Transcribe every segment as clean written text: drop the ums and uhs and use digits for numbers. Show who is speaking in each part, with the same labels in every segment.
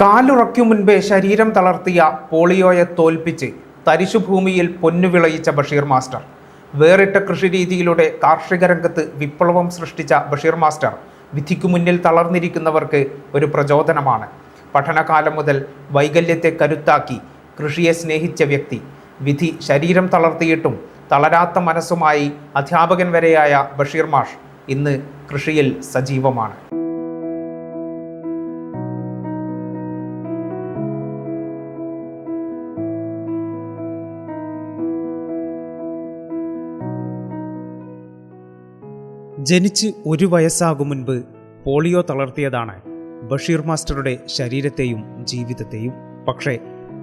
Speaker 1: കാലുറയ്ക്കു മുൻപേ ശരീരം തളർത്തിയ പോളിയോയെ തോൽപ്പിച്ച് തരിശുഭൂമിയിൽ പൊന്നുവിളയിച്ച ബഷീർ മാസ്റ്റർ. വേറിട്ട കൃഷിരീതിയിലൂടെ കാർഷിക രംഗത്ത് വിപ്ലവം സൃഷ്ടിച്ച ബഷീർ മാസ്റ്റർ വിധിക്കു മുന്നിൽ തളർന്നിരിക്കുന്നവർക്ക് ഒരു പ്രചോദനമാണ്. പഠനകാലം മുതൽ വൈകല്യത്തെ കരുത്താക്കി കൃഷിയെ സ്നേഹിച്ച വ്യക്തി. വിധി ശരീരം തളർത്തിയിട്ടും തളരാത്ത മനസ്സുമായി അധ്യാപകൻ വരെയായ ബഷീർ മാഷ് ഇന്ന് കൃഷിയിൽ സജീവമാണ്. ജനിച്ച് 1 വയസ്സാകും മുൻപ് പോളിയോ തളർത്തിയതാണ് ബഷീർ മാസ്റ്ററുടെ ശരീരത്തെയും ജീവിതത്തെയും. പക്ഷേ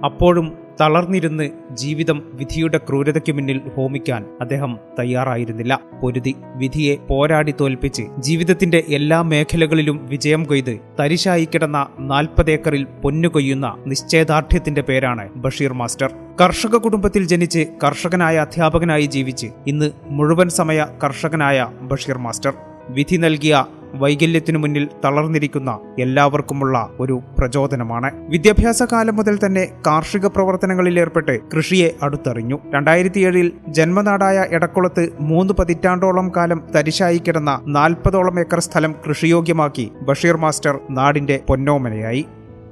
Speaker 1: അപ്പോഴും തളർന്നിരുന്ന് ജീവിതം വിധിയുടെ ക്രൂരതയ്ക്ക് മുന്നിൽ ഹോമിക്കാൻ അദ്ദേഹം തയ്യാറായിരുന്നില്ല. പൊരുതി വിധിയെ പോരാടി തോൽപ്പിച്ച് ജീവിതത്തിന്റെ എല്ലാ മേഖലകളിലും വിജയം കൊയ്ത് തരിശായി കിടന്ന 40 ഏക്കറിൽ പൊന്നു കൊയ്യുന്ന നിശ്ചയദാർഢ്യത്തിന്റെ പേരാണ് ബഷീർ മാസ്റ്റർ. കർഷക കുടുംബത്തിൽ ജനിച്ച് കർഷകനായ അധ്യാപകനായി ജീവിച്ച് ഇന്ന് മുഴുവൻ സമയ കർഷകനായ ബഷീർ മാസ്റ്റർ വിധി നൽകിയ വൈകല്യത്തിനു മുന്നിൽ തളർന്നിരിക്കുന്ന എല്ലാവർക്കുമുള്ള ഒരു പ്രചോദനമാണ്. വിദ്യാഭ്യാസ കാലം മുതൽ തന്നെ കാർഷിക പ്രവർത്തനങ്ങളിൽ ഏർപ്പെട്ട് കൃഷിയെ അടുത്തറിഞ്ഞു. 2007 ജന്മനാടായ എടക്കുളത്ത് 3 പതിറ്റാണ്ടോളം കാലം തരിശായി കിടന്ന 40ഓളം ഏക്കർ സ്ഥലം കൃഷിയോഗ്യമാക്കി ബഷീർ മാസ്റ്റർ നാടിന്റെ പൊന്നോമനയായി.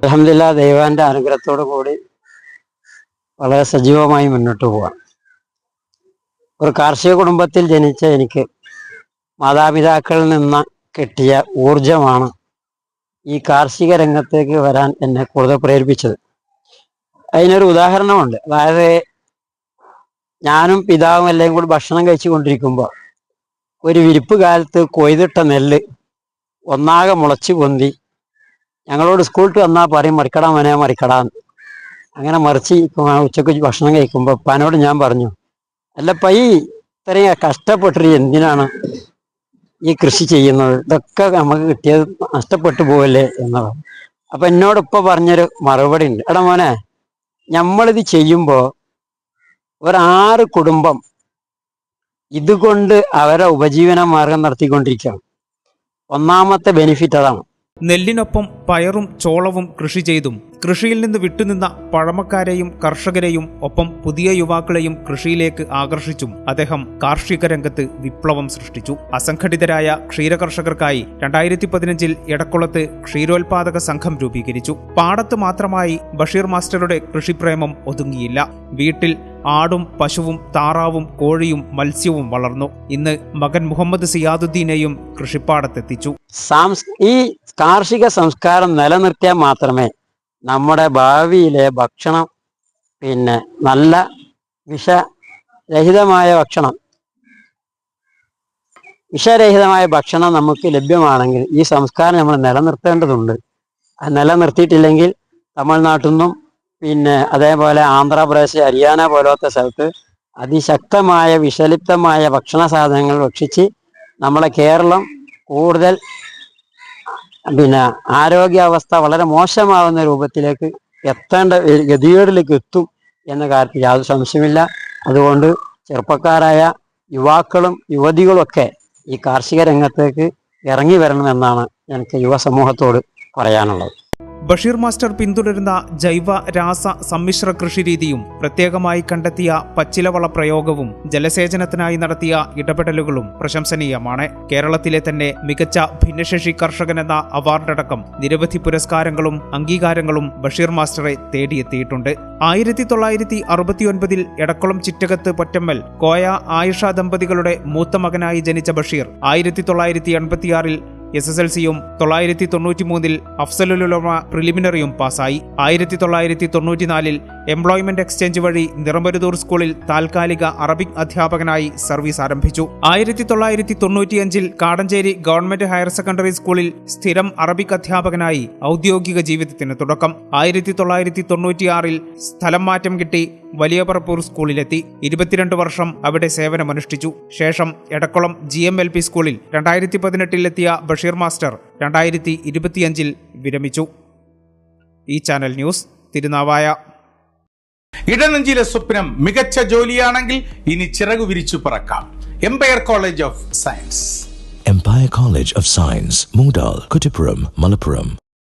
Speaker 2: അൽഹംദുലില്ലാഹ്, ദൈവന്റെ അനുഗ്രഹത്തോടു കൂടി വളരെ സജീവമായി മുന്നോട്ട് പോവാം. ഒരു കാർഷിക കുടുംബത്തിൽ ജനിച്ച എനിക്ക് മാതാപിതാക്കളിൽ നിന്ന് കിട്ടിയ ഊർജമാണ് ഈ കാർഷിക രംഗത്തേക്ക് വരാൻ എന്നെ കൂടുതൽ പ്രേരിപ്പിച്ചത്. അതിനൊരു ഉദാഹരണമുണ്ട്. അതായത് ഞാനും പിതാവും എല്ലാം കൂടി ഭക്ഷണം കഴിച്ചു കൊണ്ടിരിക്കുമ്പോൾ ഒരു വിരിപ്പ് കാലത്ത് കൊയ്തിട്ട നെല്ല് ഒന്നാകെ മുളച്ചു പൊന്തി ഞങ്ങളോട് സ്കൂളിൽ വന്നാൽ പറയും മറിക്കടാ മോനെ മറിക്കടാന്ന്. അങ്ങനെ മറിച്ച് ഉച്ചക്ക് ഭക്ഷണം കഴിക്കുമ്പോൾ പനോട് ഞാൻ പറഞ്ഞു, അല്ലപ്പ ഈ ഇത്രയും കഷ്ടപ്പെട്ടിട്ട് എന്തിനാണ് ഈ കൃഷി ചെയ്യുന്നത്, ഇതൊക്കെ നമുക്ക് കിട്ടിയത് നഷ്ടപ്പെട്ടു പോവല്ലേ എന്നത്. അപ്പൊ എന്നോടിപ്പ പറഞ്ഞൊരു മറുപടി ഉണ്ട്. എടാ മോനെ, നമ്മളിത് ചെയ്യുമ്പോൾ 6 കുടുംബം ഇതുകൊണ്ട് അവരെ ഉപജീവന മാർഗം നടത്തിക്കൊണ്ടിരിക്കുകയാണ്. ഒന്നാമത്തെ ബെനിഫിറ്റ് അതാണ്.
Speaker 1: നെല്ലിനൊപ്പം പയറും ചോളവും കൃഷി ചെയ്തും കൃഷിയിൽ നിന്ന് വിട്ടുനിന്ന പഴമക്കാരെയും കർഷകരെയും ഒപ്പം പുതിയ യുവാക്കളെയും കൃഷിയിലേക്ക് ആകർഷിച്ചും അദ്ദേഹം കാർഷിക രംഗത്ത് വിപ്ലവം സൃഷ്ടിച്ചു. അസംഘടിതരായ ക്ഷീരകർഷകർക്കായി 2015 എടക്കുളത്ത് ക്ഷീരോത്പാദക സംഘം രൂപീകരിച്ചു. പാടത്ത് മാത്രമായി ബഷീർ മാസ്റ്ററുടെ കൃഷിപ്രേമം ഒതുങ്ങിയില്ല. വീട്ടിൽ ആടും പശുവും താറാവും കോഴിയും മത്സ്യവും വളർന്നു. ഇന്ന് മകൻ മുഹമ്മദ് സിയാദുദ്ദീനെയും കൃഷിപ്പാടത്തെത്തിച്ചു.
Speaker 2: ഈ കാർഷിക സംസ്കാരം നിലനിർത്തിയാൽ മാത്രമേ നമ്മുടെ ഭാവിയിലെ ഭക്ഷണം നല്ല വിഷരഹിതമായ ഭക്ഷണം നമുക്ക് ലഭ്യമാണെങ്കിൽ ഈ സംസ്കാരം നമ്മൾ നിലനിർത്തേണ്ടതുണ്ട്. അത് നിലനിർത്തിയിട്ടില്ലെങ്കിൽ തമിഴ്നാട്ടിൽ നിന്നും അതേപോലെ ആന്ധ്രാപ്രദേശ്, ഹരിയാന പോലത്തെ സ്ഥലത്ത് അതിശക്തമായ വിഷലിപ്തമായ ഭക്ഷണ സാധനങ്ങൾ ഭക്ഷിച്ച് നമ്മളെ കേരളം കൂടുതൽ ആരോഗ്യാവസ്ഥ വളരെ മോശമാവുന്ന രൂപത്തിലേക്ക് എത്തേണ്ട ഗതികേടിലേക്ക് എത്തും എന്ന കാര്യത്തിൽ യാതൊരു സംശയമില്ല. അതുകൊണ്ട് ചെറുപ്പക്കാരായ യുവാക്കളും യുവതികളും ഒക്കെ ഈ കാർഷിക രംഗത്തേക്ക് ഇറങ്ങി വരണമെന്നാണ് എനിക്ക് യുവസമൂഹത്തോട് പറയാനുള്ളത്.
Speaker 1: ബഷീർ മാസ്റ്റർ പിന്തുടരുന്ന ജൈവ രാസ സമ്മിശ്ര കൃഷിരീതിയും പ്രത്യേകമായി കണ്ടെത്തിയ പച്ചിലവള പ്രയോഗവും ജലസേചനത്തിനായി നടത്തിയ ഇടപെടലുകളും പ്രശംസനീയമാണ്. കേരളത്തിലെ തന്നെ മികച്ച ഭിന്നശേഷി കർഷകനെന്ന അവാർഡടക്കം നിരവധി പുരസ്കാരങ്ങളും അംഗീകാരങ്ങളും ബഷീർ മാസ്റ്ററെ തേടിയെത്തിയിട്ടുണ്ട്. 1969 എടക്കുളം ചിറ്റകത്ത് പൊറ്റമ്മൽ കോയ ആയിഷ ദമ്പതികളുടെ മൂത്ത മകനായി ജനിച്ച ബഷീർ 1986 SSLCയും 1993 അഫ്സലുലുലമ പ്രിലിമിനറിയും പാസായി. 1994 എംപ്ലോയ്മെന്റ് എക്സ്ചേഞ്ച് വഴി നിറമരുതൂർ സ്കൂളിൽ താൽക്കാലിക അറബിക് അധ്യാപകനായി സർവീസ് ആരംഭിച്ചു. 1995 കാടഞ്ചേരി ഗവൺമെന്റ് ഹയർ സെക്കൻഡറി സ്കൂളിൽ സ്ഥിരം അറബിക് അധ്യാപകനായി ഔദ്യോഗിക ജീവിതത്തിന് തുടക്കം. 1996 സ്ഥലം മാറ്റം കിട്ടി വലിയപറപ്പൂർ സ്കൂളിലെത്തി. 22 വർഷം അവിടെ സേവനമനുഷ്ഠിച്ചു. ശേഷം എടക്കുളം GMLP സ്കൂളിൽ 2018 എത്തിയ ബഷീർ മാസ്റ്റർ 2025 വിരമിച്ചു. ഈ ചാനൽ ന്യൂസ് തിരുനാവായ.
Speaker 3: ഇടനെഞ്ചിലെ സ്വപ്നം മികച്ച ജോലിയാണെങ്കിൽ ഇനി ചിറകു വിരിച്ചു പറക്കാം. Empire College of Science.
Speaker 4: Empire College of Science, Moondal, Kuttipuram, Malappuram.